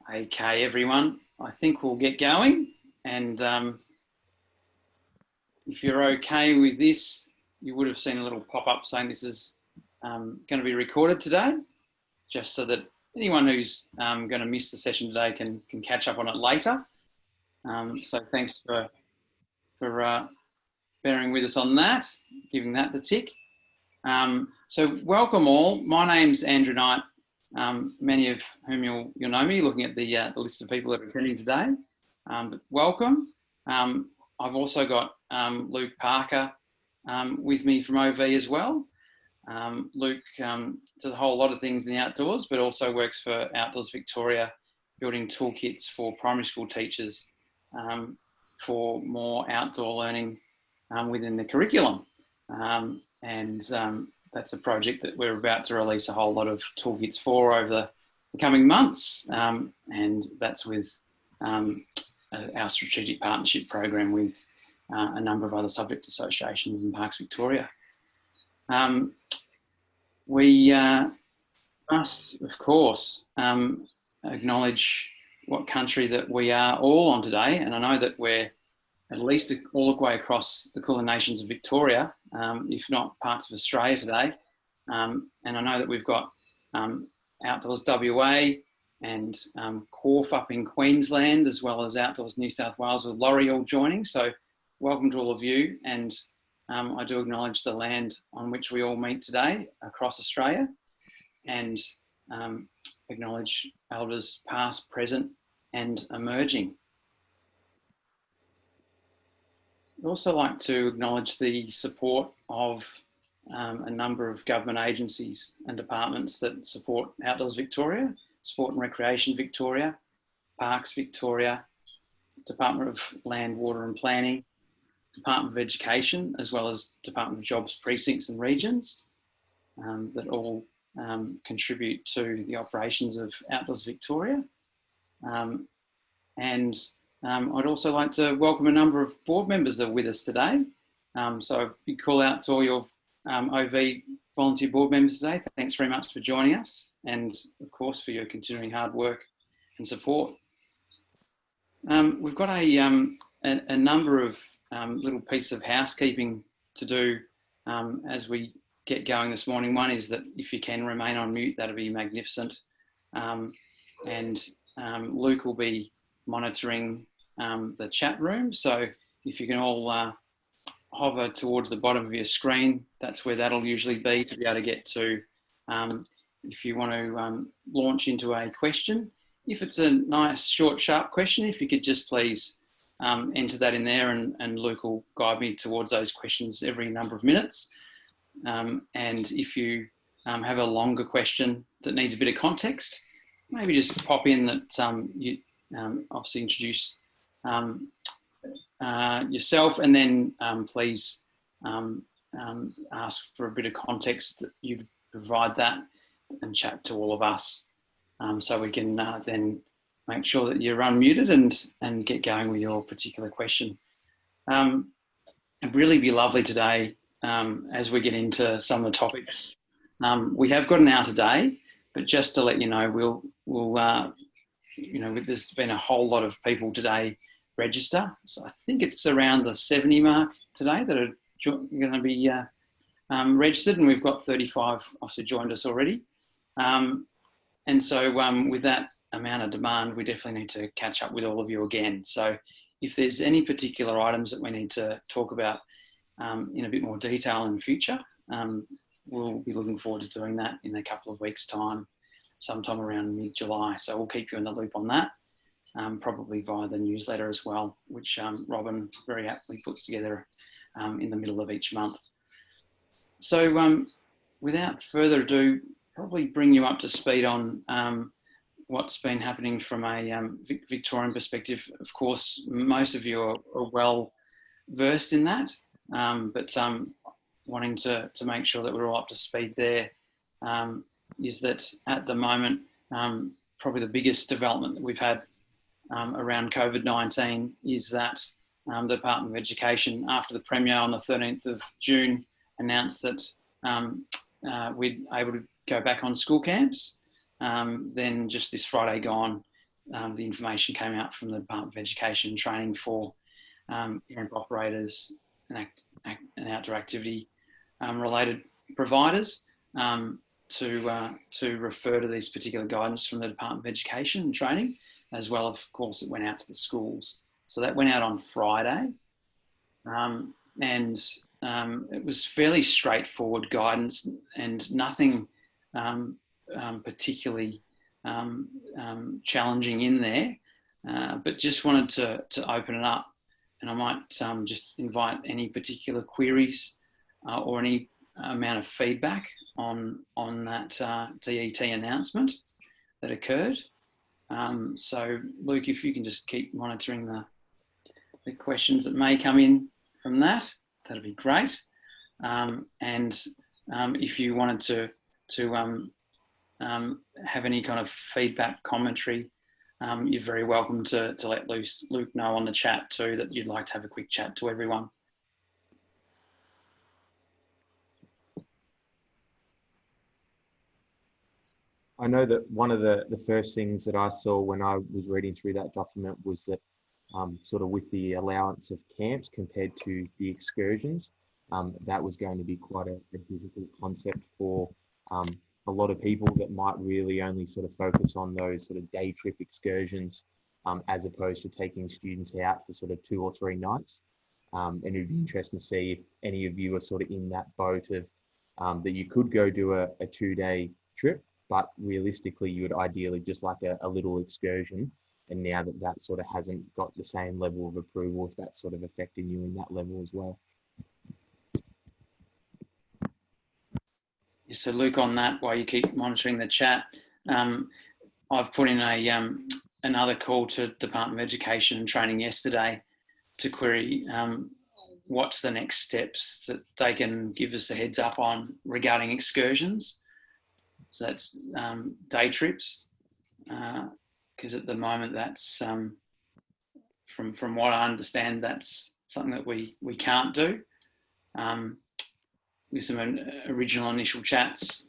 Okay, everyone, I think we'll get going. And if you're okay with this, you would have seen a little pop-up saying this is going to be recorded today, just so that anyone who's going to miss the session today can catch up on it later. So thanks for bearing with us on that, giving that the tick. So welcome all. My name's Andrew Knight. Many of whom you'll know me looking at the list of people that are attending today. But welcome. I've also got Luke Parker with me from OV as well. Luke does a whole lot of things in the outdoors, but also works for Outdoors Victoria, building toolkits for primary school teachers for more outdoor learning within the curriculum. That's a project that we're about to release a whole lot of toolkits for over the coming months. And that's with our strategic partnership program with a number of other subject associations in Parks Victoria. We must, of course, acknowledge what country that we are all on today. And I know that we're at least all the way across the cooler nations of Victoria, if not parts of Australia today. And I know that we've got Outdoors WA and Corf up in Queensland, as well as Outdoors New South Wales with Laurie all joining. So welcome to all of you. And I do acknowledge the land on which we all meet today across Australia, and acknowledge elders past, present and emerging. I'd also like to acknowledge the support of a number of government agencies and departments that support Outdoors Victoria, Sport and Recreation Victoria, Parks Victoria, Department of Land, Water and Planning, Department of Education, as well as Department of Jobs, Precincts and Regions, that all contribute to the operations of Outdoors Victoria. I'd also like to welcome a number of board members that are with us today. So a big call out to all your OV volunteer board members today. Thanks very much for joining us, and of course for your continuing hard work and support. We've got a number of little pieces of housekeeping to do as we get going this morning. One is that if you can remain on mute, that'd be magnificent. Luke will be monitoring the chat room. So if you can all hover towards the bottom of your screen, that's where that'll usually be to be able to get to, if you want to launch into a question. If it's a nice, short, sharp question, if you could just please enter that in there, and Luke will guide me towards those questions every number of minutes. And if you have a longer question that needs a bit of context, maybe just pop in that you obviously introduce yourself, and then please ask for a bit of context that you provide that, and chat to all of us, so we can then make sure that you're unmuted and get going with your particular question. It'd really be lovely today, as we get into some of the topics. We have got an hour today, but just to let you know, there's been a whole lot of people today register. So I think it's around the 70 mark today that are going to be registered, and we've got 35 obviously joined us already. And so with that amount of demand, we definitely need to catch up with all of you again. So if there's any particular items that we need to talk about in a bit more detail in the future, we'll be looking forward to doing that in a couple of weeks' time, sometime around mid-July. So we'll keep you in the loop on that, probably via the newsletter as well, which Robin very aptly puts together in the middle of each month. So without further ado, probably bring you up to speed on what's been happening from a Victorian perspective. Of course, most of you are well versed in that, but wanting to make sure that we're all up to speed there, is that at the moment, probably the biggest development that we've had around COVID-19 is that the Department of Education, after the Premier on the 13th of June, announced that we'd able to go back on school camps. Then just this Friday gone, the information came out from the Department of Education and Training for camp operators and outdoor activity related providers to refer to these particular guidance from the Department of Education and Training, as well, of course, it went out to the schools. So that went out on Friday, and it was fairly straightforward guidance and nothing particularly challenging in there, but just wanted to open it up, and I might just invite any particular queries or any amount of feedback on that DET announcement that occurred. So Luke, if you can just keep monitoring the questions that may come in from that, that'd be great. And if you wanted to have any kind of feedback, commentary, you're very welcome to let Luke know on the chat too that you'd like to have a quick chat to everyone. I know that one of the first things that I saw when I was reading through that document was that sort of with the allowance of camps compared to the excursions, that was going to be quite a difficult concept for a lot of people that might really only sort of focus on those sort of day trip excursions as opposed to taking students out for sort of 2 or 3 nights. And it'd be interesting to see if any of you are sort of in that boat of that you could go do a 2-day trip, but realistically you would ideally just like a little excursion. And now that sort of hasn't got the same level of approval, if that's sort of affecting you in that level as well. So Luke, on that, while you keep monitoring the chat, I've put in another call to Department of Education and Training yesterday to query what's the next steps that they can give us a heads up on regarding excursions. So that's day trips, because at the moment that's, from what I understand, that's something that we can't do. With some original initial chats,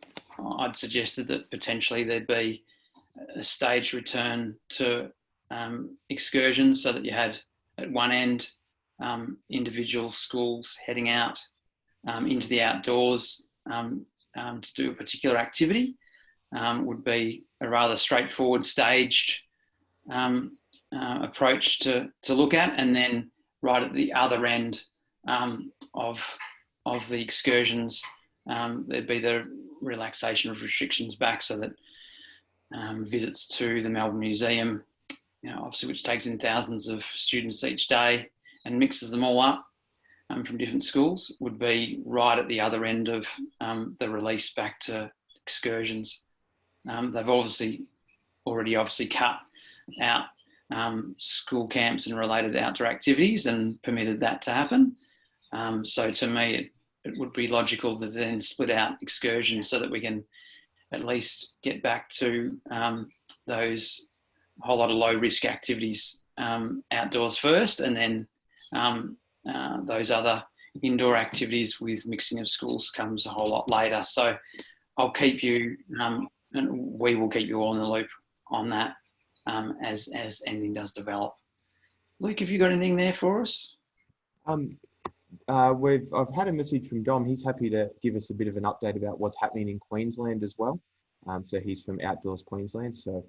I'd suggested that potentially there'd be a staged return to excursions, so that you had at one end individual schools heading out into the outdoors to do a particular activity. Would be a rather straightforward staged approach to look at, and then right at the other end of the excursions, there'd be the relaxation of restrictions back, so that visits to the Melbourne Museum, obviously, which takes in thousands of students each day and mixes them all up from different schools, would be right at the other end of the release back to excursions. They've already cut out school camps and related outdoor activities and permitted that to happen. So to me, it would be logical to then split out excursions so that we can at least get back to those whole lot of low risk activities outdoors first, and then those other indoor activities with mixing of schools comes a whole lot later. So I'll keep you, and we will keep you all in the loop on that as anything does develop. Luke, have you got anything there for us? I've had a message from Dom. He's happy to give us a bit of an update about what's happening in Queensland as well. So he's from Outdoors Queensland. So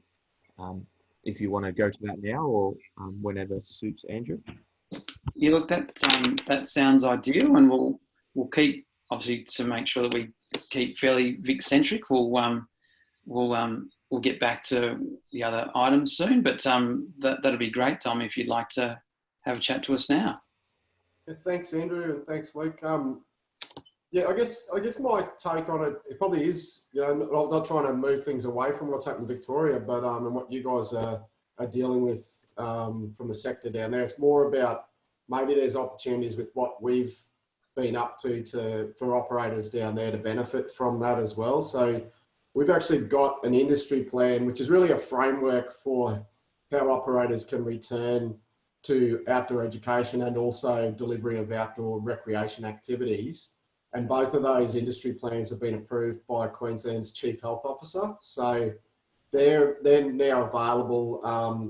if you want to go to that now, or whenever suits Andrew. Yeah, look, that sounds ideal, and we'll keep, obviously, to make sure that we keep fairly Vic centric. We'll get back to the other items soon, but that'll be great, Tom, if you'd like to have a chat to us now. Yeah, thanks, Andrew, and thanks, Luke. Yeah, I guess my take on it probably is, not trying to move things away from what's happened in Victoria, but and what you guys are dealing with from the sector down there. It's more about maybe there's opportunities with what we've been up to for operators down there to benefit from that as well. So we've actually got an industry plan, which is really a framework for how operators can return to outdoor education and also delivery of outdoor recreation activities. And both of those industry plans have been approved by Queensland's Chief Health Officer. So they're now available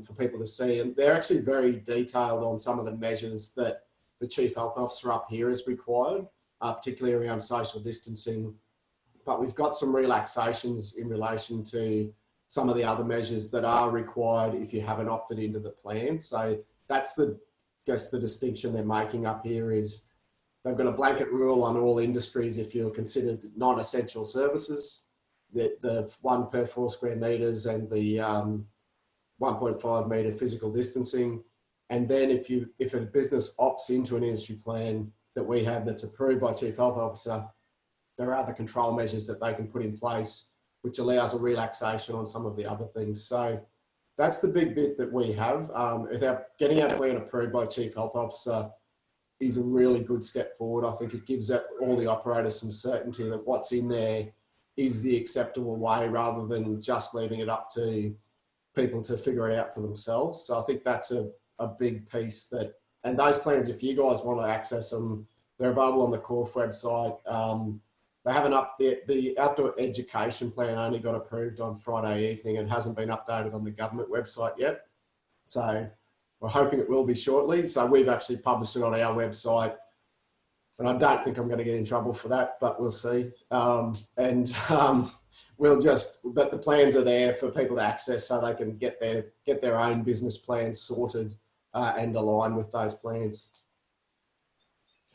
for people to see, and they're actually very detailed on some of the measures that the Chief Health Officer up here has required, particularly around social distancing. But we've got some relaxations in relation to some of the other measures that are required if you haven't opted into the plan. So that's the distinction they're making up here is they've got a blanket rule on all industries if you're considered non-essential services, the 1 per 4 square metres and the 1.5 metre physical distancing. And then if a business opts into an industry plan that we have that's approved by Chief Health Officer, there are other control measures that they can put in place, which allows a relaxation on some of the other things. So that's the big bit that we have. Without getting our plan approved by Chief Health Officer is a really good step forward. I think it gives all the operators some certainty that what's in there is the acceptable way rather than just leaving it up to people to figure it out for themselves. So I think that's a big piece that, and those plans, if you guys want to access them, they're available on the Corf website. They haven't the outdoor education plan only got approved on Friday evening and hasn't been updated on the government website yet. So we're hoping it will be shortly. So we've actually published it on our website, and I don't think I'm going to get in trouble for that, but we'll see. But the plans are there for people to access so they can get their own business plans sorted and align with those plans.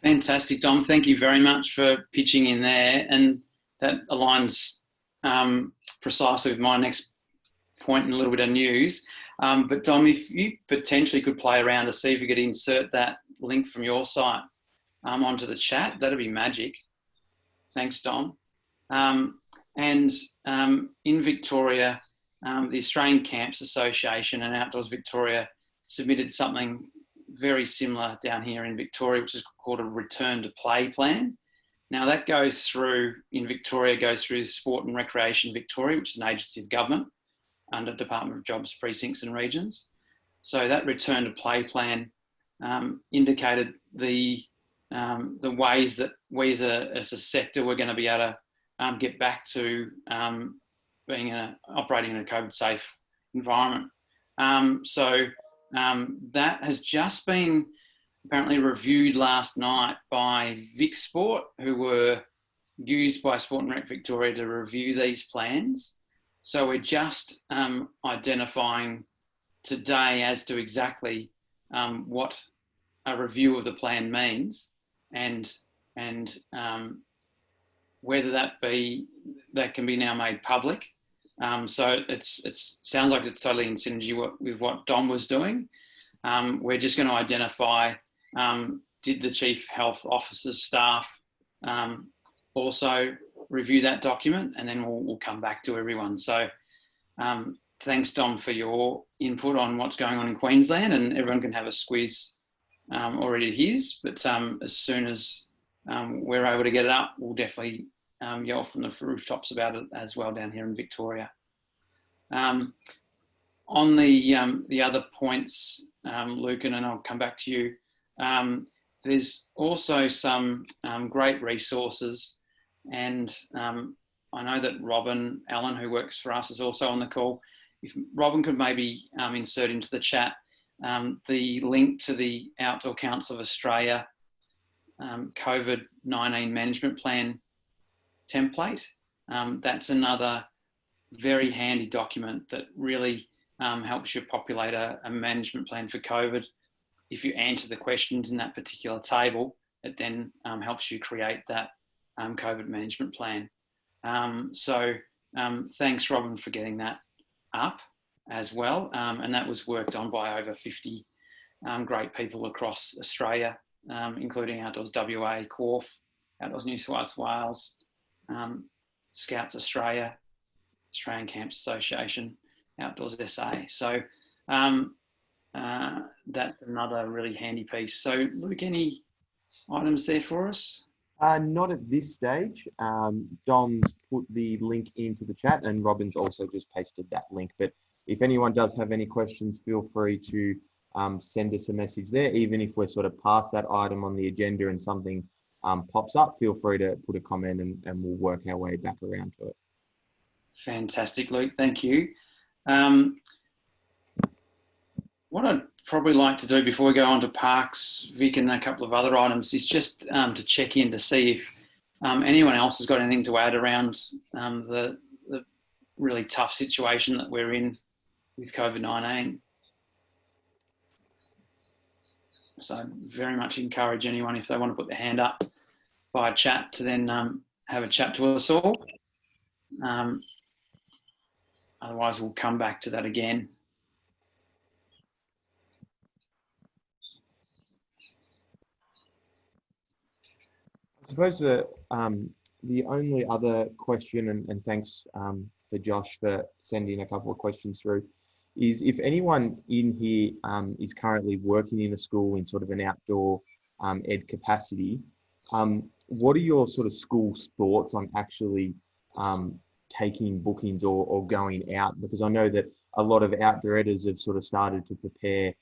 Fantastic, Dom. Thank you very much for pitching in there. And that aligns precisely with my next point and a little bit of news. But Dom, if you potentially could play around to see if you could insert that link from your site onto the chat, that'd be magic. Thanks, Dom. In Victoria, the Australian Camps Association and Outdoors Victoria submitted something very similar down here in Victoria, which is called a return to play plan. Now that goes through Sport and Recreation Victoria, which is an agency of government under Department of Jobs, Precincts and Regions. So that return to play plan indicated the ways that we as a sector were going to be able to get back to operating in a COVID safe environment. That has just been apparently reviewed last night by Vic Sport, who were used by Sport and Rec Victoria to review these plans. So we're just identifying today as to exactly what a review of the plan means and whether that can be now made public. So it sounds like it's totally in synergy with what Dom was doing. We're just going to identify, did the Chief Health Officer's staff also review that document, and then we'll come back to everyone. So thanks, Dom, for your input on what's going on in Queensland, and everyone can have a squeeze already at his, but as soon as we're able to get it up, we'll definitely yell from the rooftops about it as well down here in Victoria. On the other points, Lucan, and I'll come back to you, there's also some great resources, and I know that Robin Allen, who works for us, is also on the call. If Robin could maybe insert into the chat the link to the Outdoor Council of Australia COVID-19 management plan template. That's another very handy document that really helps you populate a management plan for COVID. If you answer the questions in that particular table, it then helps you create that COVID management plan. Thanks, Robin, for getting that up as well. And that was worked on by over 50 great people across Australia, including Outdoors WA, Corf, Outdoors New South Wales, Scouts Australia, Australian Camps Association, Outdoors SA. So that's another really handy piece. So Luke, any items there for us? Not at this stage. Dom's put the link into the chat, and Robin's also just pasted that link. But if anyone does have any questions, feel free to send us a message there. Even if we're sort of past that item on the agenda and something pops up, feel free to put a comment and we'll work our way back around to it. Fantastic, Luke. Thank you. What I'd probably like to do before we go on to parks, Vic, and a couple of other items is just to check in to see if anyone else has got anything to add around the really tough situation that we're in with COVID-19. So I very much encourage anyone, if they want to put their hand up via chat, to then have a chat to us all. Otherwise, we'll come back to that again. I suppose the only other question, and thanks for Josh for sending a couple of questions through, is if anyone in here is currently working in a school in sort of an outdoor ed capacity, what are your sort of school's thoughts on actually taking bookings or going out? Because I know that a lot of outdoor editors have sort of started to prepare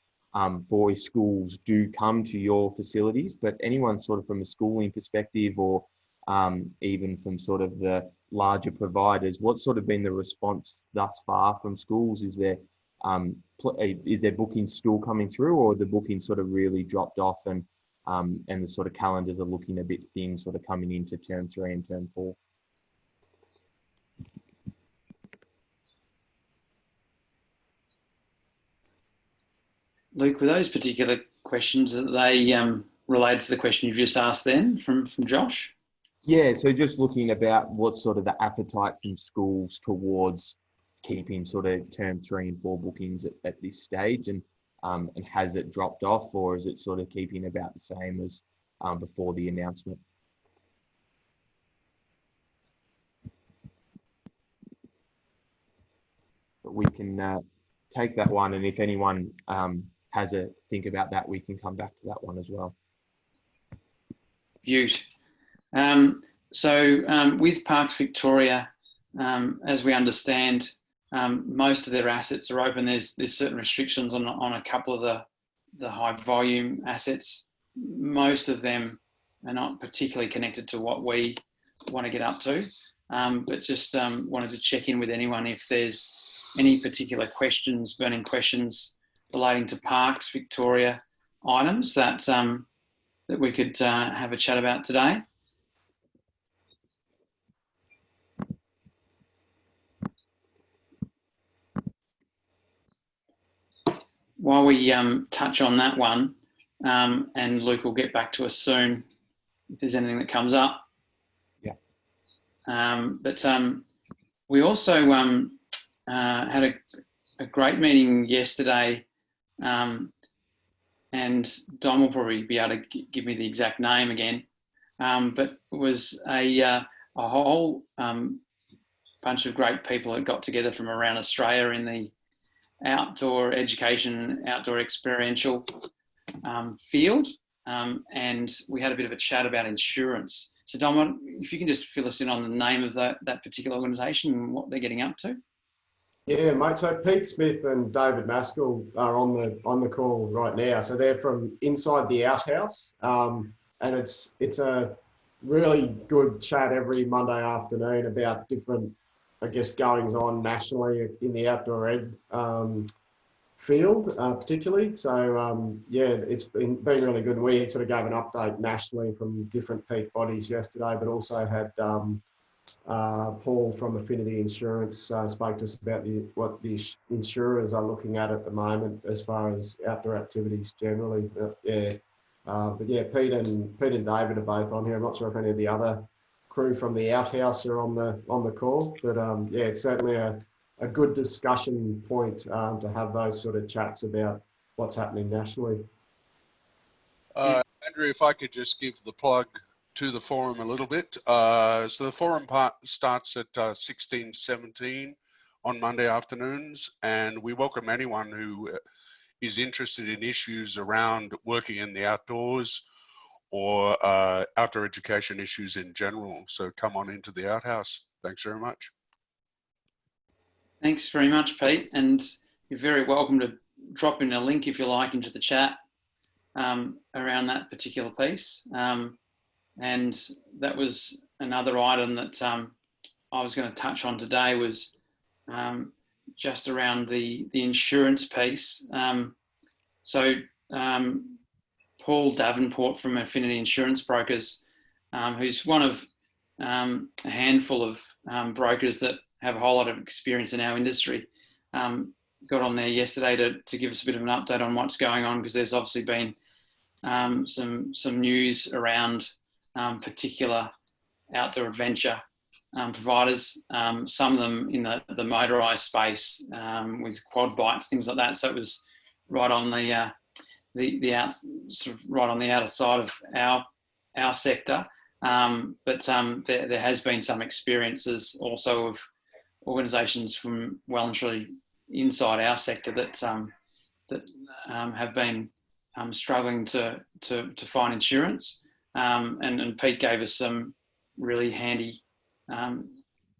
for if schools do come to your facilities, but anyone sort of from a schooling perspective or even from sort of the larger providers, what's sort of been the response thus far from schools? Is there bookings still coming through, or the bookings sort of really dropped off and the sort of calendars are looking a bit thin sort of coming into term 3 and term 4? Luke, were those particular questions, are they related to the question you've just asked then from Josh? Yeah, so just looking about what's sort of the appetite from schools towards keeping sort of term 3 and 4 bookings at this stage, and has it dropped off, or is it sort of keeping about the same as before the announcement? But we can take that one, and if anyone has a think about that, we can come back to that one as well. Beaut. So with Parks Victoria, as we understand, most of their assets are open. There's certain restrictions on a couple of the high volume assets. Most of them are not particularly connected to what we want to get up to, but just wanted to check in with anyone if there's any particular questions, burning questions relating to Parks Victoria items that that we could have a chat about today. While we touch on that one, and Luke will get back to us soon if there's anything that comes up. Yeah. But we also had a great meeting yesterday, and Dom will probably be able to give me the exact name again, but it was a whole bunch of great people that got together from around Australia in the outdoor education, outdoor experiential field, and we had a bit of a chat about insurance. So Dom, if you can just fill us in on the name of that particular organisation and what they're getting up to. Yeah, mate. So Pete Smith and David Maskell are on the call right now. So they're from inside the Outhouse, and it's a really good chat every Monday afternoon about different, I guess, goings on nationally in the outdoor ed field, particularly. So yeah, it's been really good. We sort of gave an update nationally from different peak bodies yesterday, but also had Paul from Affinity Insurance spoke to us about what the insurers are looking at the moment as far as outdoor activities generally. But yeah, Pete and David are both on here. I'm not sure if any of the other crew from the Outhouse are on the call, but yeah, it's certainly a good discussion point to have those sort of chats about what's happening nationally. Andrew, if I could just give the plug to the forum a little bit. So the forum part starts at 16:17 on Monday afternoons, and we welcome anyone who is interested in issues around working in the outdoors or outdoor education issues in general. So come on into the Outhouse. Thanks very much. Thanks very much, Pete, and you're very welcome to drop in a link if you like into the chat around that particular piece. And that was another item that I was going to touch on today was just around the insurance piece. So Paul Davenport from Affinity Insurance Brokers, who's one of a handful of brokers that have a whole lot of experience in our industry, got on there yesterday to give us a bit of an update on what's going on, because there's obviously been some news around particular outdoor adventure providers, some of them in the motorised space, with quad bikes, things like that. So it was right on the out, sort of right on the outer side of our sector. But there has been some experiences also of organisations from well and truly inside our sector that have been struggling to find insurance. And Pete gave us some really handy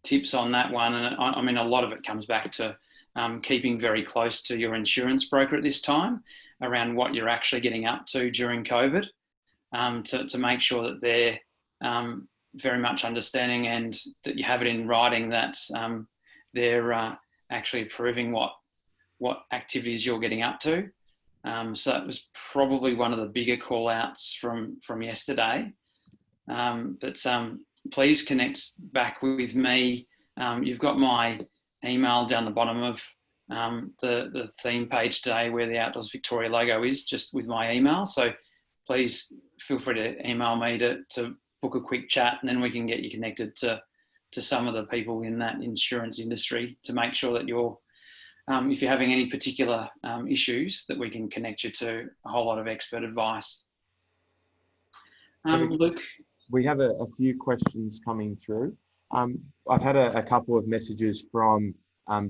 tips on that one. And I mean, a lot of it comes back to keeping very close to your insurance broker at this time around what you're actually getting up to during COVID, to make sure that they're very much understanding and that you have it in writing that they're actually approving what activities you're getting up to. So it was probably one of the bigger call outs from yesterday. But please connect back with me. You've got my email down the bottom of the theme page today, where the Outdoors Victoria logo is, just with my email. So please feel free to email me to book a quick chat, and then we can get you connected to some of the people in that insurance industry to make sure that you're, if you're having any particular issues, that we can connect you to a whole lot of expert advice. Luke? We have a few questions coming through. I've had a couple of messages from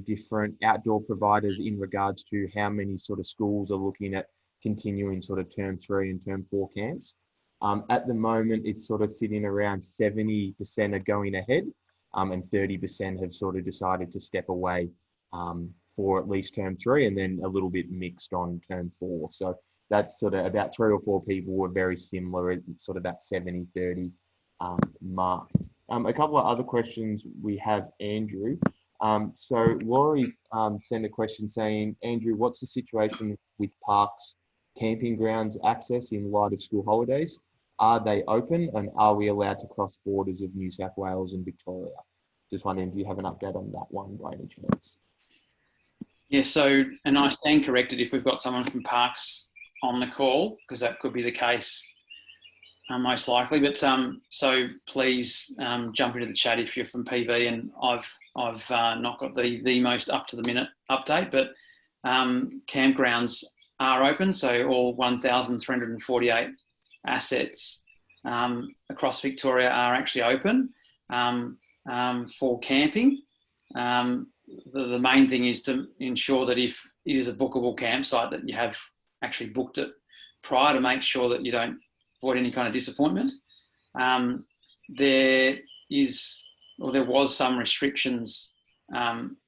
different outdoor providers in regards to how many sort of schools are looking at continuing sort of term 3 and term 4 camps. At the moment, it's sort of sitting around 70% are going ahead, and 30% have sort of decided to step away for at least term 3, and then a little bit mixed on term 4. So that's sort of about 3 or 4 people were very similar at sort of that 70-30 mark. A couple of other questions we have, Andrew. So Laurie sent a question saying, Andrew, what's the situation with parks, camping grounds access in light of school holidays? Are they open, and are we allowed to cross borders of New South Wales and Victoria? Just wondering if you have an update on that one by any chance. Yeah, so, and I stand corrected if we've got someone from Parks on the call, because that could be the case most likely. But so please jump into the chat if you're from PV, and I've not got the most up to the minute update, but campgrounds are open. So all 1,348 assets across Victoria are actually open for camping. The main thing is to ensure that if it is a bookable campsite, that you have actually booked it prior, to make sure that you don't avoid any kind of disappointment. There was some restrictions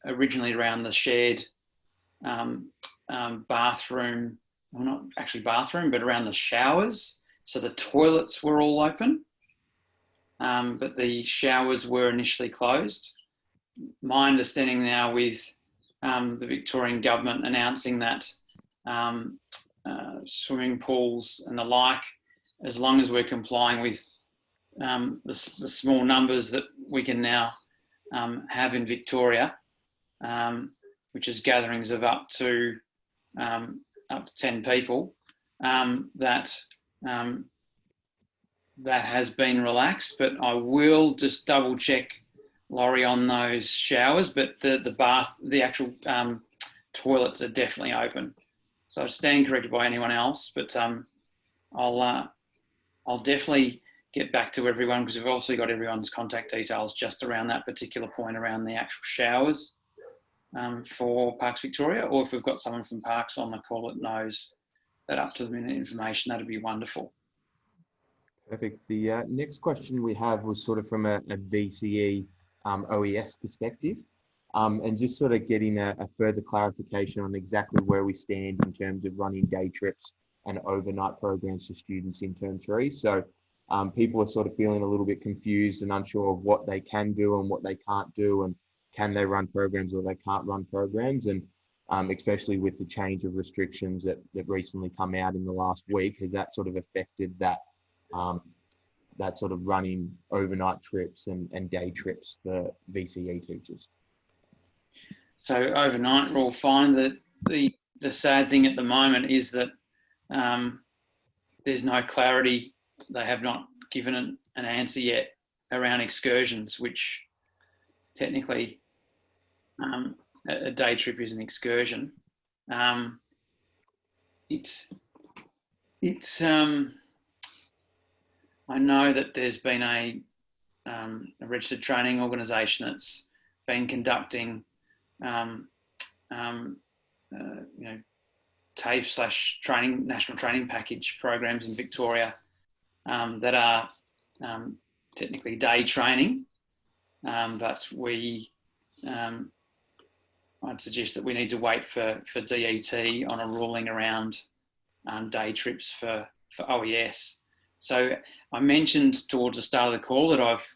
originally around the shared bathroom, well, not actually bathroom, but around the showers. So the toilets were all open, but the showers were initially closed. My understanding now, with the Victorian government announcing that swimming pools and the like, as long as we're complying with the small numbers that we can now have in Victoria, which is gatherings of up to 10 people, that has been relaxed. But I will just double check, Laurie, on those showers. But the actual toilets are definitely open. So I stand corrected by anyone else, but I'll definitely get back to everyone, because we've obviously got everyone's contact details just around that particular point around the actual showers for Parks Victoria, or if we've got someone from Parks on the call that knows that up to the minute information, that'd be wonderful. Perfect. The next question we have was sort of from a VCE OES perspective, and just sort of getting a further clarification on exactly where we stand in terms of running day trips and overnight programs for students in term 3. So people are sort of feeling a little bit confused and unsure of what they can do and what they can't do, and can they run programs or they can't run programs? And especially with the change of restrictions that recently come out in the last week, has that sort of affected that that sort of running overnight trips and day trips for VCE teachers? So overnight, we'll find that the sad thing at the moment is that there's no clarity. They have not given an answer yet around excursions, which technically a day trip is an excursion. I know that there's been a registered training organisation that's been conducting TAFE / training, national training package programs in Victoria that are technically day training, but I'd suggest that we need to wait for DET on a ruling around day trips for OES. So I mentioned towards the start of the call that I've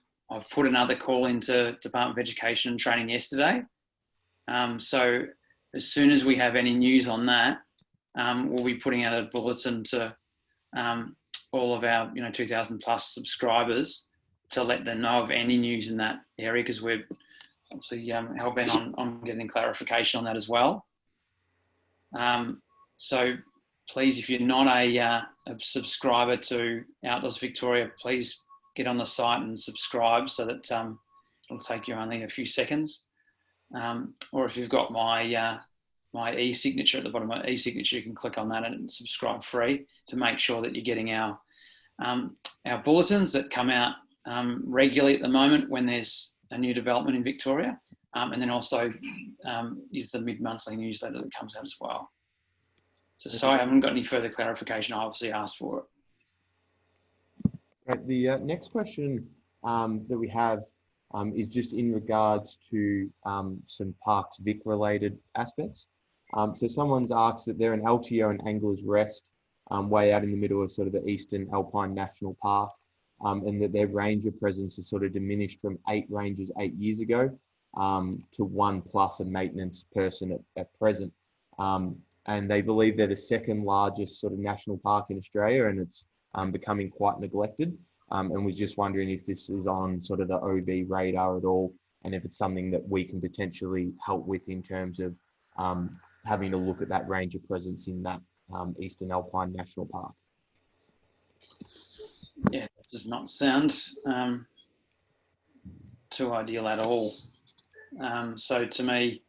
put another call into Department of Education and Training yesterday. So as soon as we have any news on that, we'll be putting out a bulletin to all of our 2,000 plus subscribers to let them know of any news in that area, because we're obviously hell-bent on getting clarification on that as well. So please, if you're not a subscriber to Outdoors Victoria, please get on the site and subscribe so that it'll take you only a few seconds. Or if you've got my e-signature at the bottom of my e-signature, you can click on that and subscribe free to make sure that you're getting our bulletins that come out regularly at the moment when there's a new development in Victoria, and then also is the mid-monthly newsletter that comes out as well. So sorry, I haven't got any further clarification. I obviously asked for it. Right, the next question that we have is just in regards to some Parks Vic related aspects. So someone's asked that they're an LTO and Anglers Rest way out in the middle of sort of the Eastern Alpine National Park, and that their ranger presence has sort of diminished from 8 rangers 8 years ago to 1 plus a maintenance person at present. And they believe they're the second largest sort of national park in Australia, and it's becoming quite neglected. And was just wondering if this is on sort of the OB radar at all, and if it's something that we can potentially help with in terms of having a look at that ranger presence in that Eastern Alpine National Park. Yeah, it does not sound too ideal at all. So to me,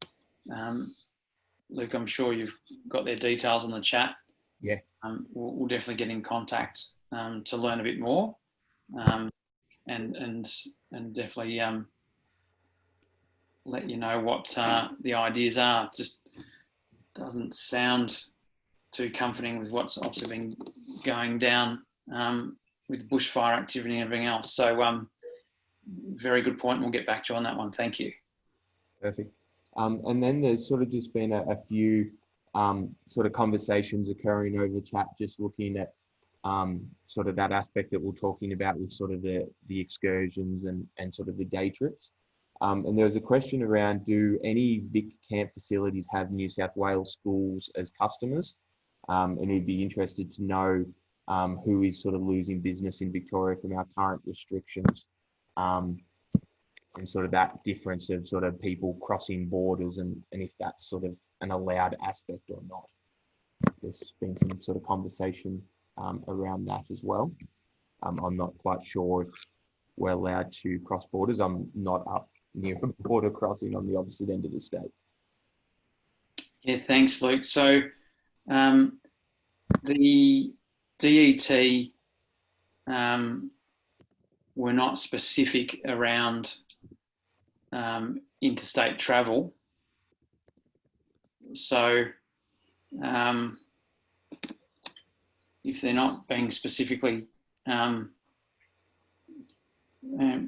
Luke, I'm sure you've got their details on the chat. Yeah. We'll definitely get in contact to learn a bit more, and definitely let you know what the ideas are. Just doesn't sound too comforting with what's obviously been going down with bushfire activity and everything else. So very good point. We'll get back to you on that one. Thank you. Perfect. And then there's sort of just been a few sort of conversations occurring over chat, just looking at sort of that aspect that we're talking about with sort of the excursions and sort of the day trips. And there was a question around, do any Vic camp facilities have New South Wales schools as customers? And we'd be interested to know who is sort of losing business in Victoria from our current restrictions, and sort of that difference of sort of people crossing borders and if that's sort of an allowed aspect or not. There's been some sort of conversation around that as well. I'm not quite sure if we're allowed to cross borders. I'm not up near a border crossing on the opposite end of the state. Yeah, thanks, Luke. So the DET were not specific around interstate travel. So if they're not being specifically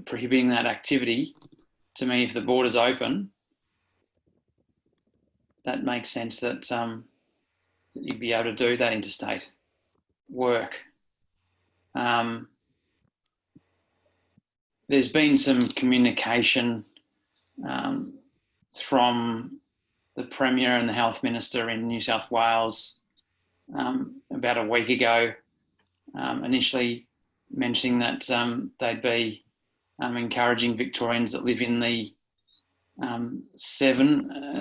prohibiting that activity, to me, if the border's open, that makes sense that you'd be able to do that interstate work. There's been some communication from the Premier and the Health Minister in New South Wales about a week ago, initially mentioning that they'd be encouraging Victorians that live in the 7,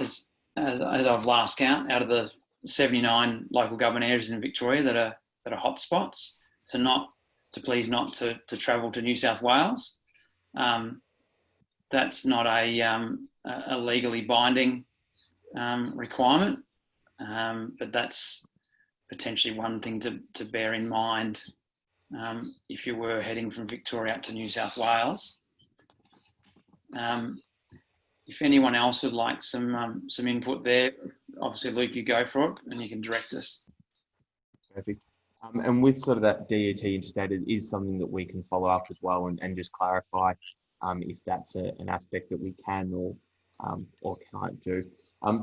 as of last count, out of the 79 local government areas in Victoria that are hotspots, to please not to travel to New South Wales. That's not a legally binding requirement, but that's potentially one thing to bear in mind if you were heading from Victoria up to New South Wales. If anyone else would like some input there, obviously, Luke, you go for it and you can direct us. Perfect. And with sort of that DET interstate, is something that we can follow up as well and just clarify if that's an aspect that we can or can't do.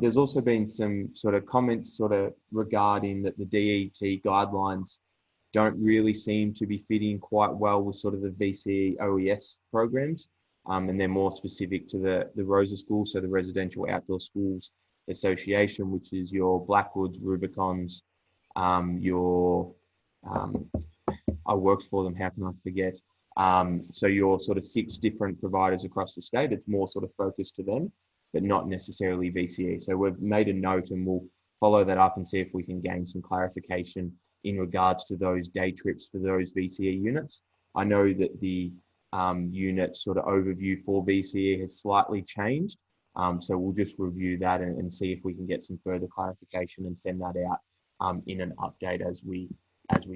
There's also been some sort of comments sort of regarding that the DET guidelines don't really seem to be fitting quite well with sort of the VCE OES programs. And they're more specific to the ROSA schools, so the Residential Outdoor Schools Association, which is your Blackwoods, Rubicons, I worked for them, how can I forget? So your sort of 6 different providers across the state, it's more sort of focused to them, but not necessarily VCE. So we've made a note and we'll follow that up and see if we can gain some clarification in regards to those day trips for those VCE units. I know that the unit sort of overview for VCE has slightly changed. So we'll just review that and see if we can get some further clarification and send that out in an update as we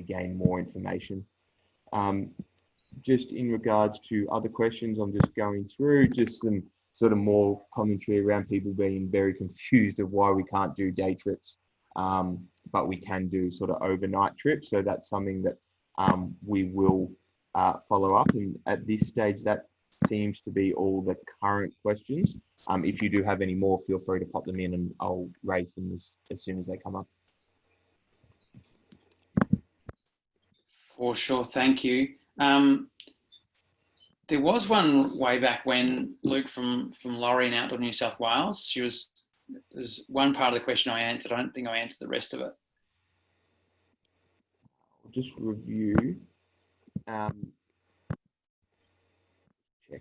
gain more information. Just in regards to other questions, I'm just going through just some sort of more commentary around people being very confused of why we can't do day trips, but we can do sort of overnight trips. So that's something that we will follow up. And at this stage, that seems to be all the current questions. If you do have any more, feel free to pop them in and I'll raise them as soon as they come up. For sure, thank you. There was one way back when, Luke, from Laurie in Outdoor New South Wales, there's one part of the question I answered. I don't think I answered the rest of it. I'll just review. Check,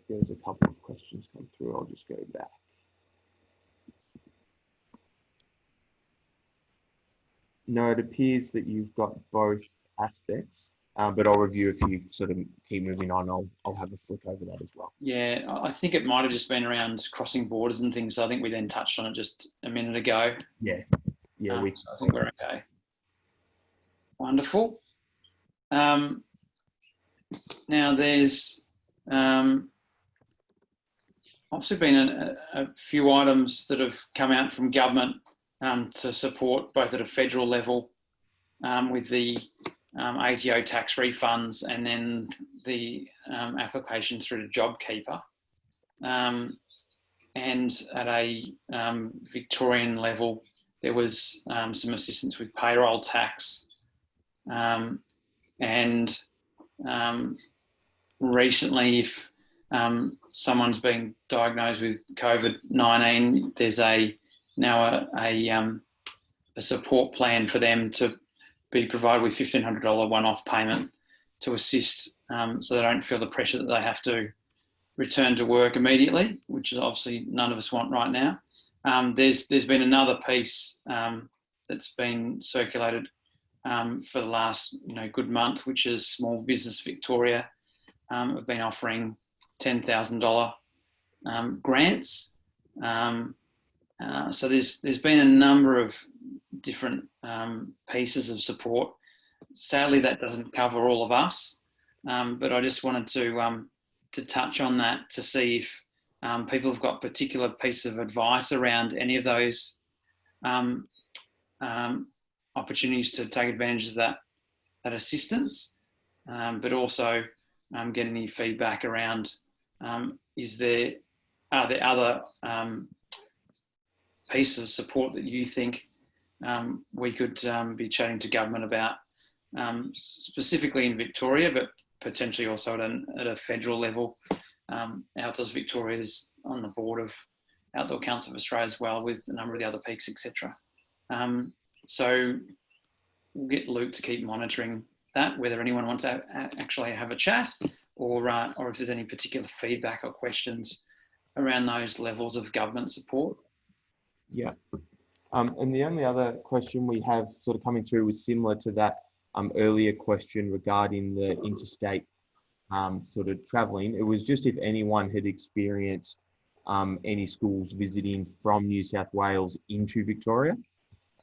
there was a couple of questions come through. I'll just go back. No, it appears that you've got both aspects. But I'll review if you sort of keep moving on. I'll have a flick over that as well. Yeah, I think it might have just been around crossing borders and things. So I think we then touched on it just a minute ago. Yeah. So I think we're okay. Wonderful. Now there's obviously been a few items that have come out from government to support both at a federal level with the ATO tax refunds and then the application through to JobKeeper. And at a Victorian level, there was some assistance with payroll tax. And recently, if someone's been diagnosed with COVID-19, there's now a support plan for them to be provided with $1,500 one-off payment to assist so they don't feel the pressure that they have to return to work immediately, which is obviously none of us want right now. There's been another piece that's been circulated for the last good month, which is Small Business Victoria have been offering $10,000 grants. So there's been a number of different pieces of support. Sadly, that doesn't cover all of us, but I just wanted to touch on that to see if people have got particular pieces of advice around any of those opportunities to take advantage of that assistance, but also get any feedback around are there other pieces of support that you think we could be chatting to government about, specifically in Victoria, but potentially also at a federal level. Outdoors Victoria is on the board of Outdoor Council of Australia as well, with a number of the other peaks, etc. So we'll get Luke to keep monitoring that, whether anyone wants to actually have a chat, or if there's any particular feedback or questions around those levels of government support. Yeah. And the only other question we have sort of coming through was similar to that earlier question regarding the interstate sort of travelling. It was just if anyone had experienced any schools visiting from New South Wales into Victoria,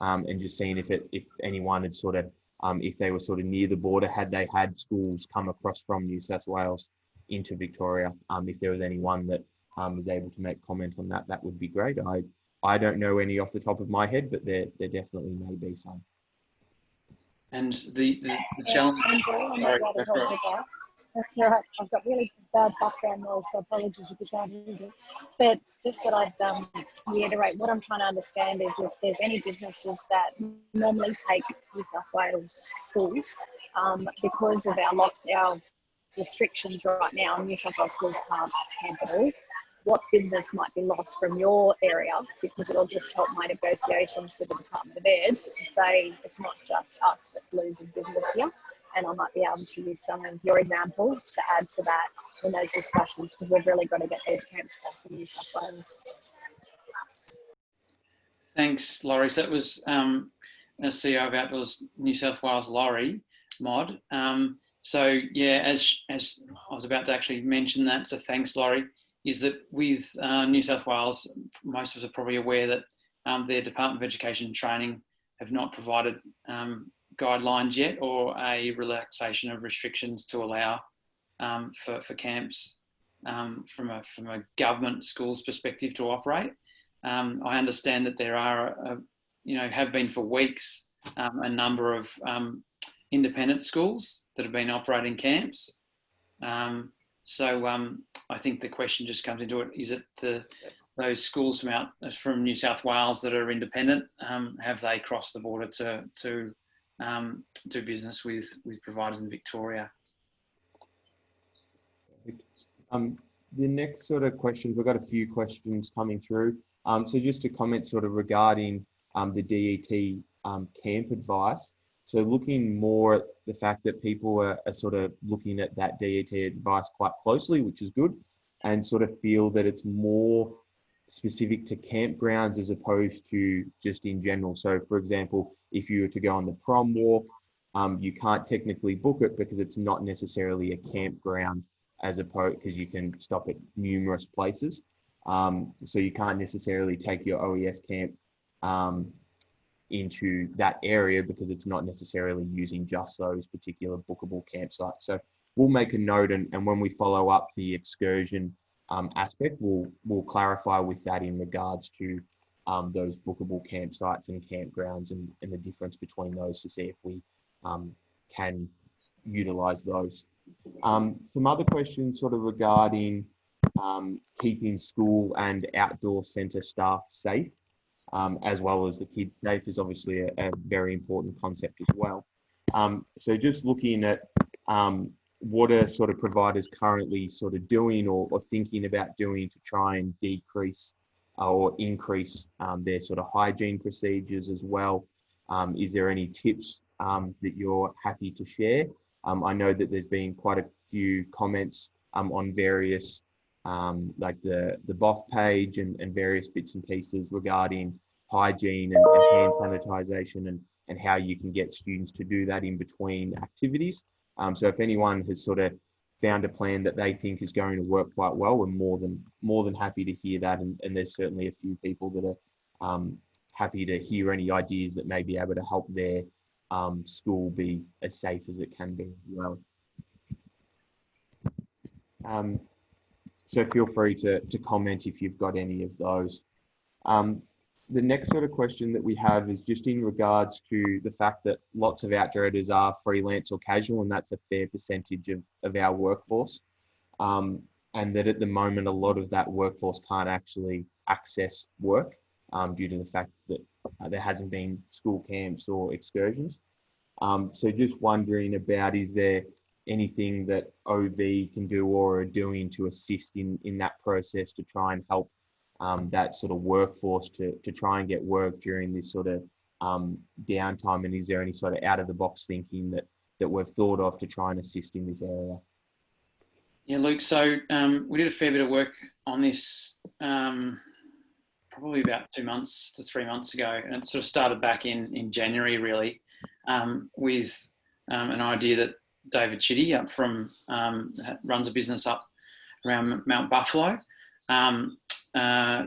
and just seeing if anyone had sort of, if they were sort of near the border, had they had schools come across from New South Wales into Victoria. If there was anyone that was able to make comment on that, that would be great. I don't know any off the top of my head, but there definitely may be some. And the challenge. Sorry, that's all right. I've got really bad background noise, so apologies if you can't hear me. But just that I'd reiterate, what I'm trying to understand is if there's any businesses that normally take New South Wales schools, because of our restrictions right now, New South Wales schools can't camp at all. What business might be lost from your area, because it'll just help my negotiations with the Department of Ed to say it's not just us that's losing business here. And I might be able to use some of your example to add to that in those discussions, because we've really got to get these camps back in New South Wales. Thanks, Laurie. So that was CEO of Outdoors New South Wales, Laurie Mod. So yeah, as I was about to actually mention that, so thanks, Laurie, is that with New South Wales, most of us are probably aware that their Department of Education and Training have not provided guidelines yet, or a relaxation of restrictions to allow for camps from a government schools perspective to operate. I understand that there are, have been for weeks, a number of independent schools that have been operating camps. So I think the question just comes into it: is it those schools from New South Wales that are independent? Have they crossed the border to do business with providers in Victoria? The next sort of questions, we've got a few questions coming through. So just to comment sort of regarding the DET camp advice. So looking more at the fact that people are sort of looking at that DET advice quite closely, which is good, and sort of feel that it's more specific to campgrounds as opposed to just in general. So for example, if you were to go on the prom walk, you can't technically book it because it's not necessarily a campground, as opposed, because you can stop at numerous places. So you can't necessarily take your OES camp into that area because it's not necessarily using just those particular bookable campsites. So we'll make a note, and when we follow up the excursion aspect, we'll clarify with that in regards to those bookable campsites and campgrounds and the difference between those, to see if we can utilize those. Some other questions sort of regarding keeping school and outdoor centre staff safe, as well as the kids safe, is obviously a very important concept as well. So just looking at what are sort of providers currently sort of doing or thinking about doing to try and decrease or increase their sort of hygiene procedures as well. Is there any tips that you're happy to share? I know that there's been quite a few comments on various, like the BOF page and various bits and pieces regarding hygiene and hand sanitisation and how you can get students to do that in between activities. So if anyone has sort of found a plan that they think is going to work quite well, we're more than happy to hear that. And there's certainly a few people that are happy to hear any ideas that may be able to help their school be as safe as it can be as well. So feel free to comment if you've got any of those. The next sort of question that we have is just in regards to the fact that lots of outdoors are freelance or casual, and that's a fair percentage of our workforce. And that at the moment, a lot of that workforce can't actually access work due to the fact that there hasn't been school camps or excursions. So just wondering about, is there anything that OV can do or are doing to assist in that process to try and help that sort of workforce to try and get work during this sort of downtime? And is there any sort of out of the box thinking that we've thought of to try and assist in this area? Yeah, Luke, so we did a fair bit of work on this probably about 2 months to 3 months ago, and it sort of started back in January, really, with an idea that David Chitty up from runs a business up around Mount Buffalo,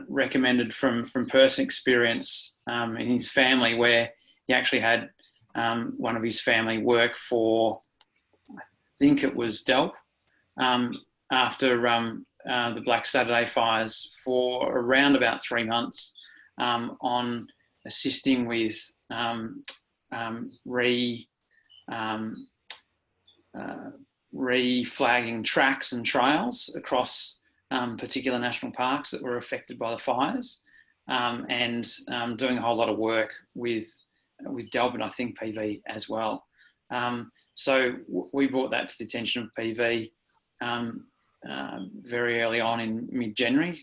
recommended from personal experience in his family, where he actually had one of his family work for, I think it was Delp, after the Black Saturday fires for around about 3 months, on assisting with re-flagging tracks and trails across particular national parks that were affected by the fires, and doing a whole lot of work with Delp, and I think PV as well. So we brought that to the attention of PV very early on in mid-January,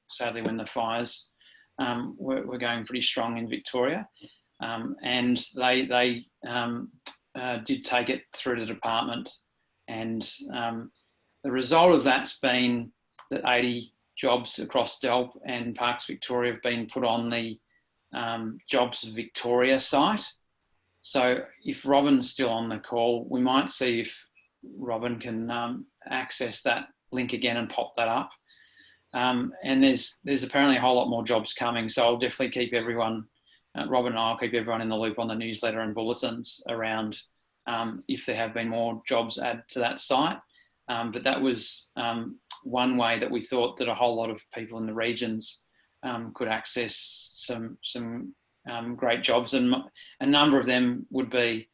sadly when the fires were going pretty strong in Victoria, and they did take it through to the department, and the result of that's been that 80 jobs across Delp and Parks Victoria have been put on the Jobs Victoria site. So if Robin's still on the call, we might see if Robin can access that link again and pop that up. And there's apparently a whole lot more jobs coming, so I'll definitely keep everyone, Robin and I'll keep everyone in the loop on the newsletter and bulletins around if there have been more jobs added to that site. But that was one way that we thought that a whole lot of people in the regions could access some great jobs, and a number of them would be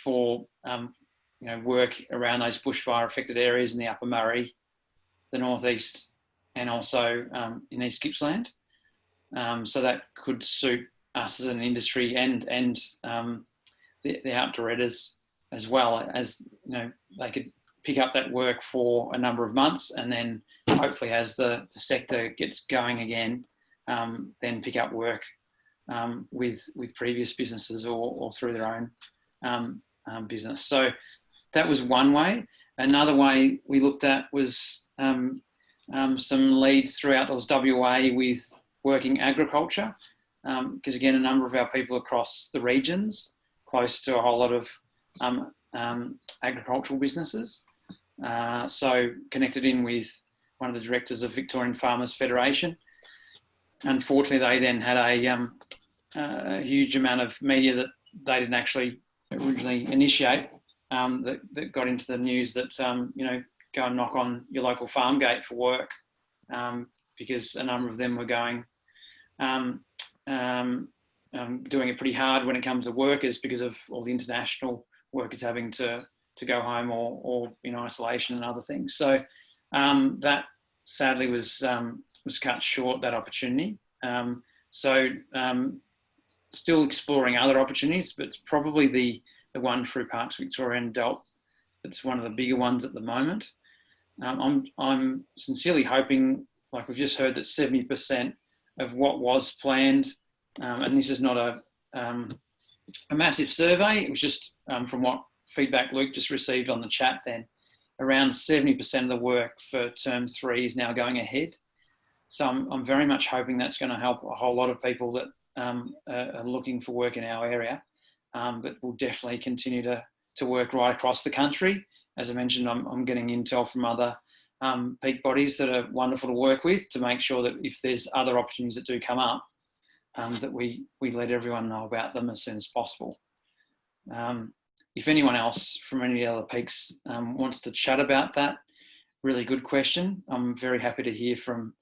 for work around those bushfire affected areas in the Upper Murray, the northeast, and also in East Gippsland. So that could suit us as an industry and the outdooretters as well, as they could pick up that work for a number of months, and then hopefully as the sector gets going again, then pick up work with previous businesses or through their own business. So that was one way. Another way we looked at was some leads throughout those WA with working agriculture, because again, a number of our people across the regions close to a whole lot of agricultural businesses. So connected in with one of the directors of Victorian Farmers Federation. Unfortunately, they then had a huge amount of media that they didn't actually originally initiate, that got into the news that, go and knock on your local farm gate for work, because a number of them were going, doing it pretty hard when it comes to workers because of all the international workers having to go home or in isolation and other things. So that sadly was cut short, that opportunity. Still exploring other opportunities, but it's probably the one through Parks Victoria and Delp that's one of the bigger ones at the moment. I'm sincerely hoping, like we've just heard, that 70% of what was planned, and this is not a massive survey, it was just from what feedback Luke just received on the chat then, around 70% of the work for term 3 is now going ahead. So I'm very much hoping that's going to help a whole lot of people that are looking for work in our area, but we'll definitely continue to work right across the country. As I mentioned, I'm getting intel from other peak bodies that are wonderful to work with to make sure that if there's other opportunities that do come up, that we let everyone know about them as soon as possible. If anyone else from any other peaks wants to chat about that, really good question. I'm very happy to hear from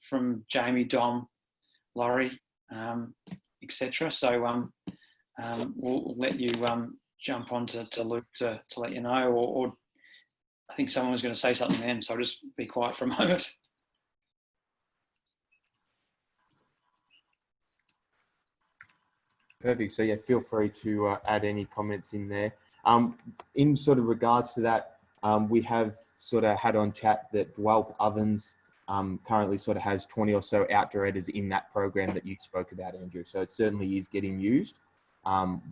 Jamie, Dom, Laurie, etc. So we'll let you jump on to Luke to let you know, or I think someone was going to say something then, so I'll just be quiet for a moment. Perfect. So yeah, feel free to add any comments in there. In sort of regards to that, we have sort of had on chat that Dwelp ovens currently sort of has 20 or so outdoor editors in that program that you spoke about, Andrew. So it certainly is getting used,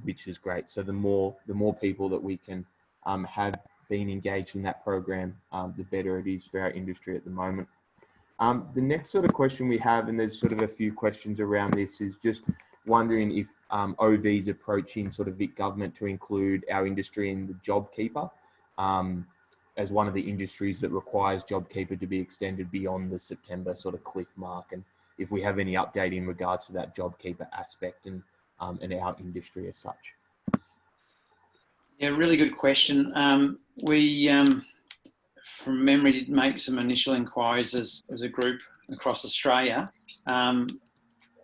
which is great. So the more people that we can have been engaged in that program, the better it is for our industry at the moment. The next sort of question we have, and there's sort of a few questions around this, is just wondering if OV's approaching sort of Vic government to include our industry in the JobKeeper as one of the industries that requires JobKeeper to be extended beyond the September sort of cliff mark, and if we have any update in regards to that JobKeeper aspect and our industry as such. Yeah, really good question. We, from memory, did make some initial inquiries as a group across Australia.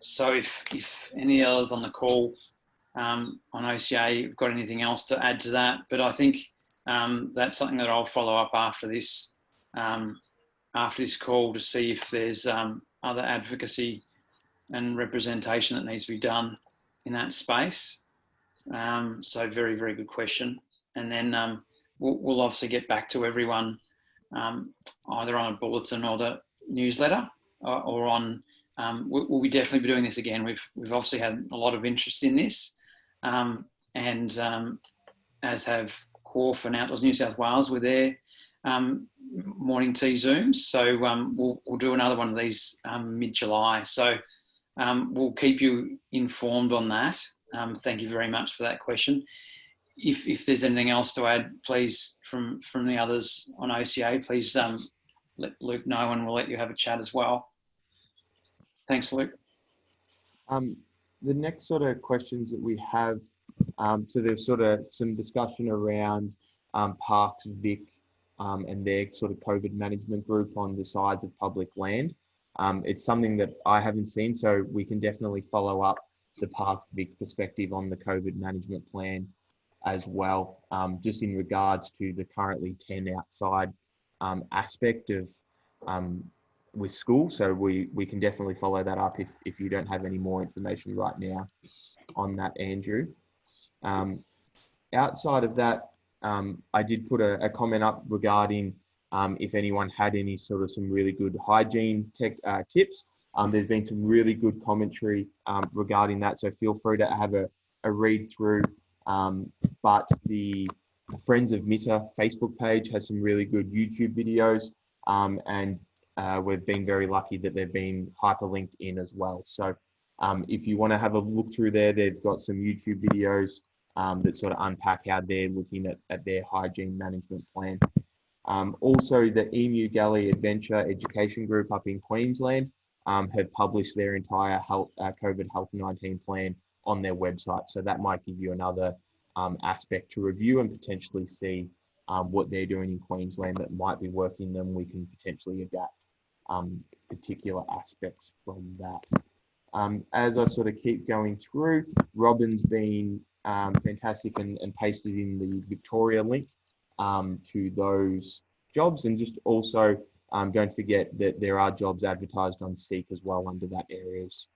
So if any others on the call on OCA have got anything else to add to that, but I think that's something that I'll follow up after this call to see if there's other advocacy and representation that needs to be done in that space. So very, very good question. And then we'll obviously get back to everyone either on a bulletin or the newsletter or on, we'll be definitely be doing this again. We've obviously had a lot of interest in this and as have Corf and Outdoors New South Wales with their morning tea Zooms. So we'll do another one of these mid-July. So we'll keep you informed on that. Thank you very much for that question. If there's anything else to add, please, from the others on OCA, please let Luke know and we'll let you have a chat as well. Thanks, Luke. The next sort of questions that we have, so there's sort of some discussion around Parks Vic and their sort of COVID management group on the size of public land. It's something that I haven't seen, so we can definitely follow up the Parks Vic perspective on the COVID management plan as well, just in regards to the currently 10 outside aspect of with school. So we can definitely follow that up if you don't have any more information right now on that, Andrew. Outside of that, I did put a comment up regarding if anyone had any sort of some really good hygiene tips. There's been some really good commentary regarding that, so feel free to have a read through. But the Friends of Mitta Facebook page has some really good YouTube videos, and we've been very lucky that they've been hyperlinked in as well. So if you want to have a look through there, they've got some YouTube videos that sort of unpack how they're looking at their hygiene management plan. Also, the Emu Galley Adventure Education Group up in Queensland have published their entire COVID Health-19 plan on their website. So that might give you another aspect to review and potentially see what they're doing in Queensland that might be working. Then we can potentially adapt particular aspects from that. As I sort of keep going through, Robin's been fantastic and pasted in the Victoria link to those jobs, and just also don't forget that there are jobs advertised on Seek as well under that areas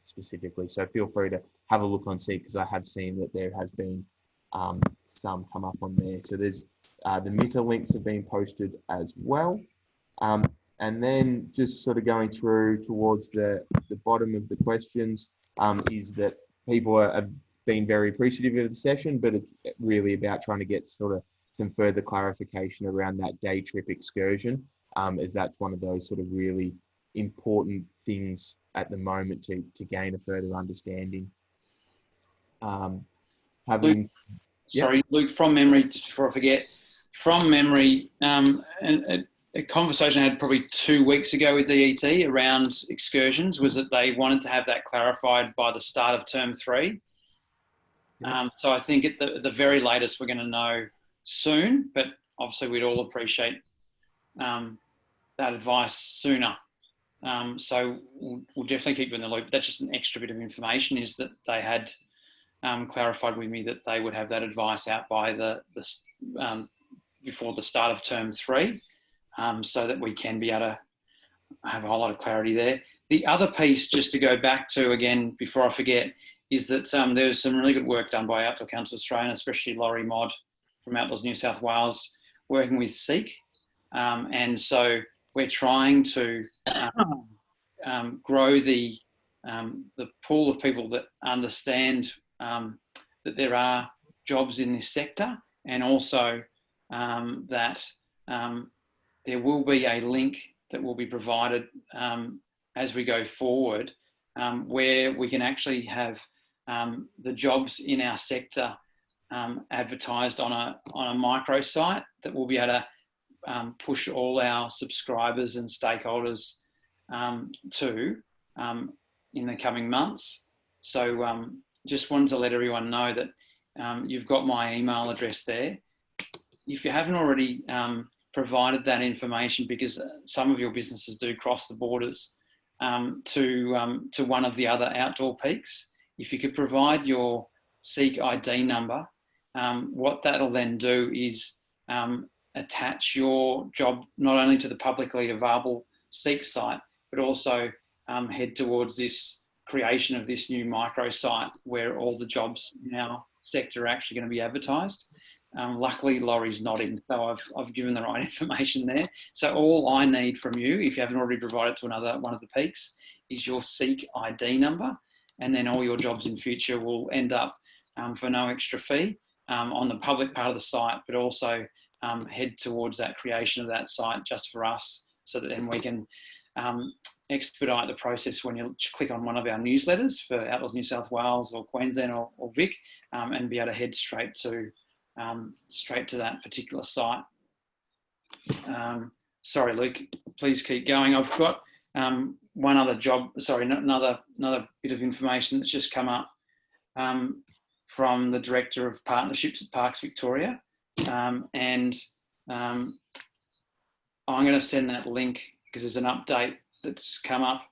specifically. So feel free to have a look on Seek, because I have seen that there has been some come up on there. So there's the Mitta links have been posted as well. And then just sort of going through towards the bottom of the questions is that people have been very appreciative of the session, but it's really about trying to get sort of some further clarification around that day trip excursion, as that's one of those sort of really important things at the moment to gain a further understanding. Luke, from memory, just before I forget, from memory, a conversation I had probably 2 weeks ago with DET around excursions was that they wanted to have that clarified by the start of term 3. So I think at the very latest, we're going to know soon, but obviously we'd all appreciate that advice sooner. So we'll definitely keep you in the loop. That's just an extra bit of information, is that they had clarified with me that they would have that advice out by before the start of term 3, so that we can be able to have a whole lot of clarity there. The other piece, just to go back to again, before I forget, is that there's some really good work done by Outdoor Council Australia, and especially Laurie Modd from Outdoors New South Wales, working with Seek. And so we're trying to grow the pool of people that understand that there are jobs in this sector, and also that there will be a link that will be provided as we go forward, where we can actually have the jobs in our sector advertised on a microsite that will be able to push all our subscribers and stakeholders to in the coming months. So just wanted to let everyone know that you've got my email address there. If you haven't already provided that information, because some of your businesses do cross the borders to one of the other outdoor peaks, if you could provide your Seek ID number, what that'll then do is attach your job not only to the publicly available Seek site, but also head towards this creation of this new microsite where all the jobs in our sector are actually going to be advertised. Luckily, Laurie's nodding, so I've given the right information there. So all I need from you, if you haven't already provided to another one of the peaks, is your Seek ID number, and then all your jobs in future will end up for no extra fee on the public part of the site, but also head towards that creation of that site just for us, so that then we can expedite the process when you click on one of our newsletters for Outdoors New South Wales or Queensland or Vic, and be able to head straight to that particular site. Sorry, Luke, please keep going. I've got one other job, sorry, another bit of information that's just come up from the Director of Partnerships at Parks Victoria. And I'm going to send that link because there's an update that's come up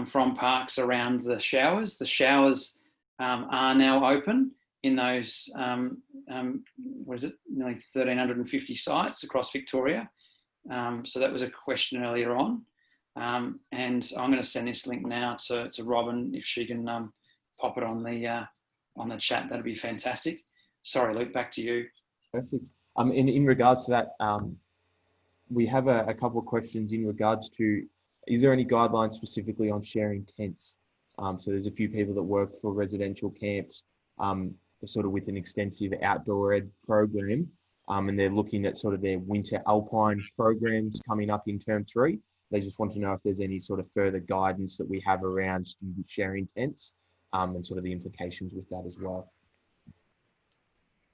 from Parks around the showers. The showers are now open in those, what is it, nearly 1,350 sites across Victoria. So that was a question earlier on. And I'm going to send this link now to Robin, if she can pop it on the chat. That'd be fantastic. Sorry, Luke, back to you. Perfect. In regards to that, we have a couple of questions in regards to, is there any guidelines specifically on sharing tents? So there's a few people that work for residential camps, sort of with an extensive outdoor ed program, and they're looking at sort of their winter alpine programs coming up in term 3. They just want to know if there's any sort of further guidance that we have around student sharing tents, and sort of the implications with that as well.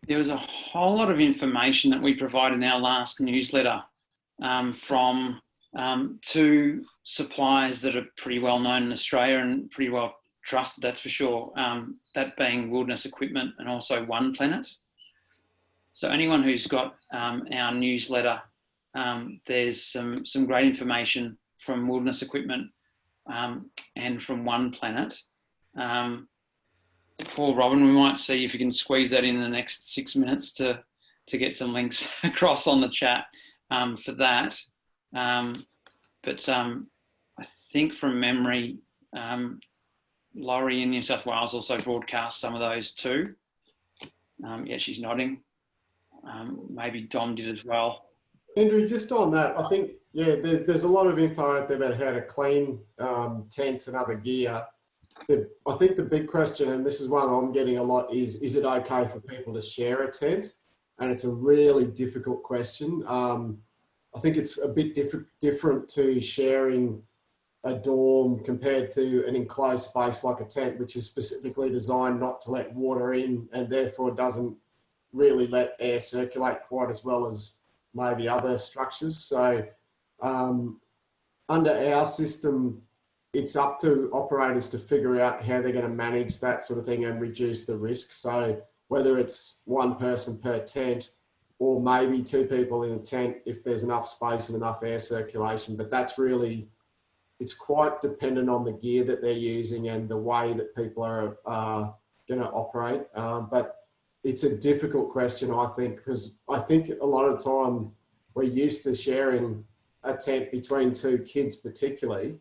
There was a whole lot of information that we provided in our last newsletter from 2 suppliers that are pretty well known in Australia and pretty well trusted, that's for sure. That being Wilderness Equipment and also One Planet. So anyone who's got our newsletter, there's some great information from Wilderness Equipment and from One Planet. Poor Robin, we might see if you can squeeze that in the next 6 minutes to get some links across on the chat for that. But I think from memory, Laurie in New South Wales also broadcast some of those too. Yeah, she's nodding. Maybe Dom did as well. Andrew, just on that, I think, yeah, there's a lot of info out there about how to clean tents and other gear. I think the big question, and this is one I'm getting a lot, is it okay for people to share a tent? And it's a really difficult question. I think it's a bit different to sharing a dorm compared to an enclosed space like a tent, which is specifically designed not to let water in and therefore doesn't really let air circulate quite as well as maybe other structures. So under our system, it's up to operators to figure out how they're going to manage that sort of thing and reduce the risk. So whether it's one person per tent or maybe 2 people in a tent if there's enough space and enough air circulation, but that's really, it's quite dependent on the gear that they're using and the way that people are going to operate. But it's a difficult question, I think, because I think a lot of the time we're used to sharing a tent between 2 kids particularly,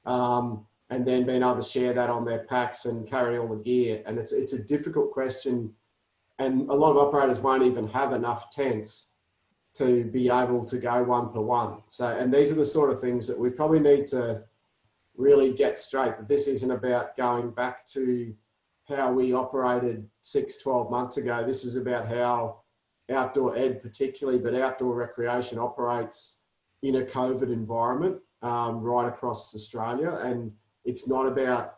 and then being able to share that on their packs and carry all the gear. And it's a difficult question. And a lot of operators won't even have enough tents to be able to go 1-to-1. So, and these are the sort of things that we probably need to really get straight, that this isn't about going back to how we operated 6-12 months ago. This is about how outdoor ed particularly, but outdoor recreation operates in a COVID environment right across Australia. And it's not about,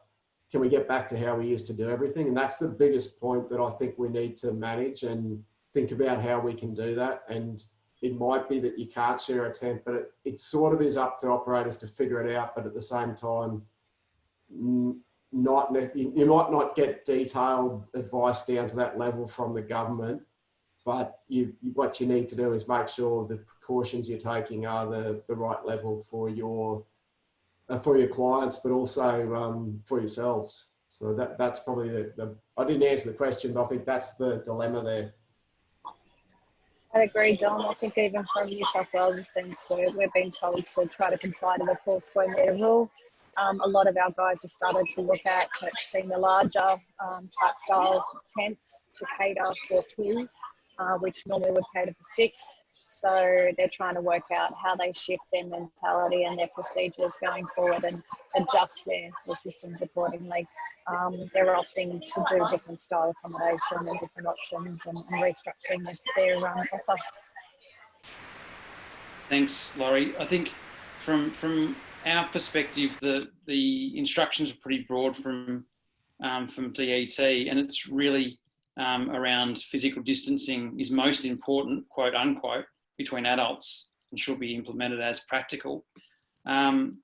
can we get back to how we used to do everything? And that's the biggest point that I think we need to manage and think about how we can do that. And it might be that you can't share a tent, but it sort of is up to operators to figure it out. But at the same time, you might not get detailed advice down to that level from the government, but what you need to do is make sure the precautions you're taking are the right level for your clients, but also for yourselves. So that's probably I didn't answer the question, but I think that's the dilemma there. I agree, Dom. I think even from New South Wales, since we've been told to try to comply to the 4 square metre rule, a lot of our guys have started to look at purchasing the larger type style tents to cater for 2, which normally would cater for 6. So they're trying to work out how they shift their mentality and their procedures going forward and adjust their systems accordingly. They're opting to do different style accommodation and different options and restructuring their offer. Thanks, Laurie. I think from our perspective, the instructions are pretty broad from DET, and it's really around physical distancing is most important, quote unquote, between adults, and should be implemented as practical. And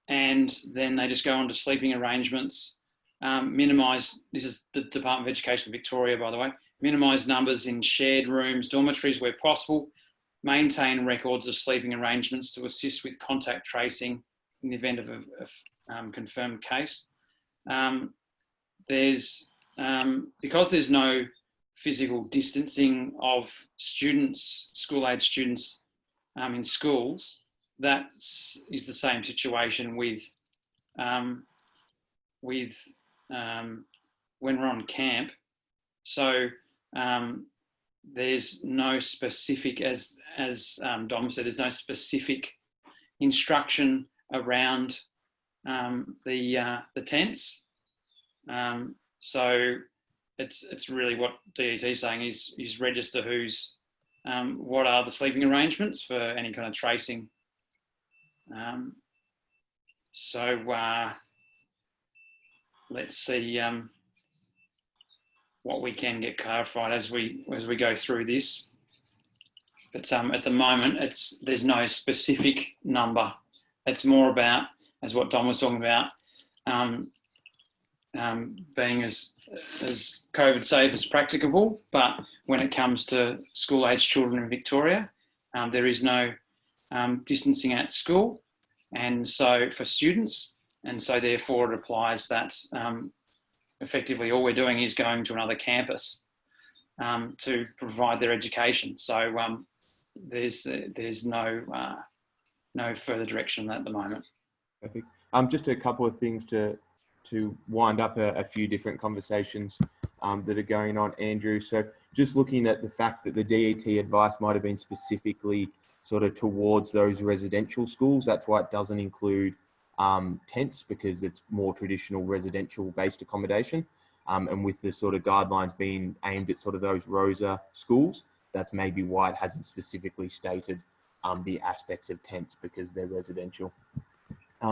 then they just go on to sleeping arrangements, minimise, this is the Department of Education Victoria, by the way, minimise numbers in shared rooms, dormitories where possible, maintain records of sleeping arrangements to assist with contact tracing in the event of a confirmed case. Because there's no physical distancing of students, school-age students in schools, that is the same situation with when we're on camp. So there's no specific, as Dom said, there's no specific instruction around the tents. So it's really what DET is saying is register what are the sleeping arrangements for any kind of tracing. Let's see what we can get clarified as we go through this. But at the moment, there's no specific number. It's more about, as what Dom was talking about, being as COVID safe as practicable. But when it comes to school-aged children in Victoria, there is no distancing at school, and so for students, and so therefore it applies that effectively all we're doing is going to another campus to provide their education. So there's no further direction on that at the moment. Perfect. Just a couple of things to wind up a few different conversations that are going on, Andrew. So just looking at the fact that the DET advice might have been specifically sort of towards those residential schools, that's why it doesn't include tents, because it's more traditional residential based accommodation. And with the sort of guidelines being aimed at sort of those ROSA schools, that's maybe why it hasn't specifically stated the aspects of tents, because they're residential.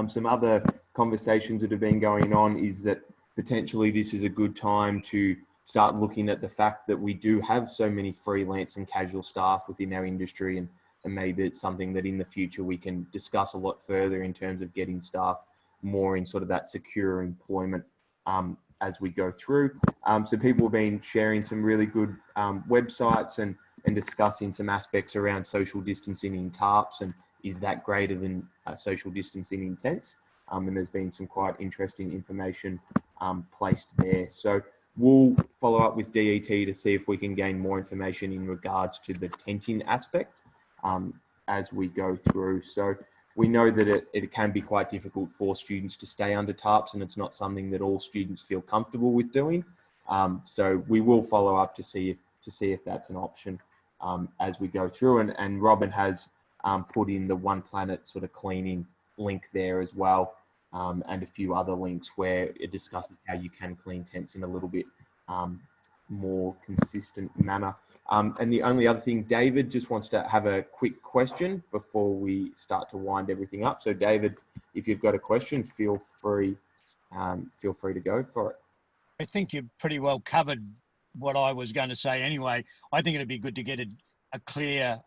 Some other conversations that have been going on is that potentially this is a good time to start looking at the fact that we do have so many freelance and casual staff within our industry, and maybe it's something that in the future we can discuss a lot further in terms of getting staff more in sort of that secure employment as we go through. So people have been sharing some really good websites and discussing some aspects around social distancing in tarps, and is that greater than social distancing in tents? And there's been some quite interesting information placed there. So we'll follow up with DET to see if we can gain more information in regards to the tenting aspect as we go through. So we know that it can be quite difficult for students to stay under tarps, and it's not something that all students feel comfortable with doing. So we will follow up to see if that's an option as we go through. And Robin has put in the One Planet sort of cleaning link there as well, and a few other links where it discusses how you can clean tents in a little bit more consistent manner. And the only other thing, David just wants to have a quick question before we start to wind everything up. So David, if you've got a question, feel free to go for it. I think you've pretty well covered what I was going to say anyway. I think it'd be good to get a clear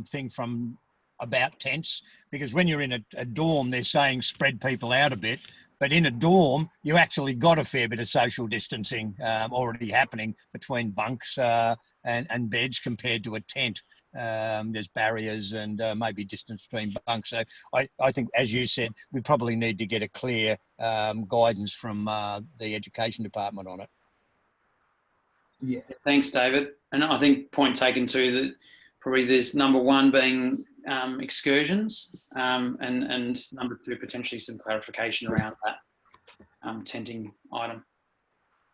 thing from about tents, because when you're in a dorm, they're saying spread people out a bit, but in a dorm, you actually got a fair bit of social distancing already happening between bunks and beds compared to a tent. There's barriers and maybe distance between bunks. So I think, as you said, we probably need to get a clear guidance from the education department on it. Yeah, thanks, David. And I think point taken too, that probably there's number one being excursions, and number two, potentially some clarification around that tenting item.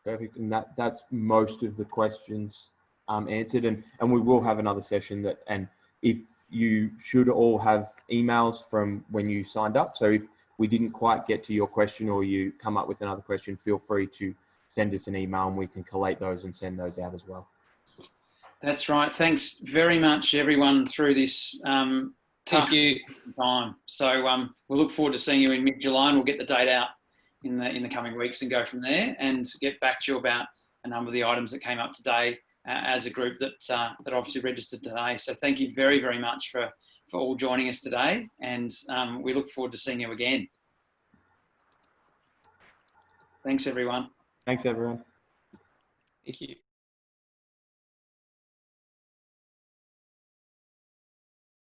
Perfect. And that's most of the questions answered. And we will have another session and if you should all have emails from when you signed up. So if we didn't quite get to your question or you come up with another question, feel free to send us an email and we can collate those and send those out as well. That's right. Thanks very much, everyone, through this tough time. So we'll look forward to seeing you in mid-July, and we'll get the date out in the coming weeks and go from there, and get back to you about a number of the items that came up today as a group that obviously registered today. So thank you very, very much for all joining us today, and we look forward to seeing you again. Thanks, everyone. Thanks, everyone. Thank you.